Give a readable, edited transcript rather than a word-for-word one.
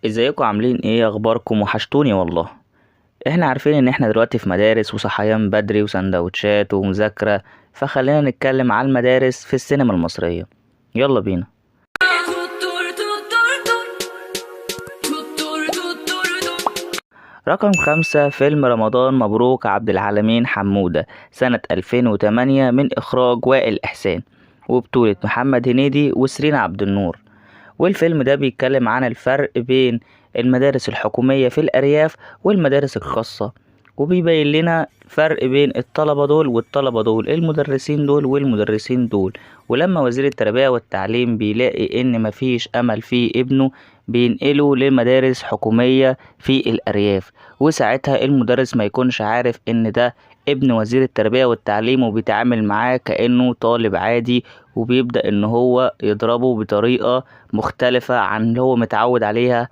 ازيكم عاملين ايه؟ اخباركم؟ وحشتوني والله. احنا عارفين ان احنا دلوقتي في مدارس وصحيان بدري وسندوتشات ومذاكرة، فخلينا نتكلم على المدارس في السينما المصرية. يلا بينا. رقم 5 فيلم رمضان مبروك عبد العالمين حمودة سنة 2008 من إخراج وائل إحسان، وبطولة محمد هنيدي وسيرين عبد النور. والفيلم ده بيتكلم عن الفرق بين المدارس الحكومية في الأرياف والمدارس الخاصة، وبيبين لنا فرق بين الطلبة دول والطلبة دول، المدرسين دول والمدرسين دول. ولما وزير التربية والتعليم بيلاقي إن مفيش أمل في ابنه بينقله لمدارس حكومية في الأرياف، وساعتها المدرس ما يكونش عارف إن ده ابن وزير التربية والتعليم، وبيتعامل معاه كأنه طالب عادي، وبيبدأ إن هو يضربه بطريقة مختلفة عن اللي هو متعود عليها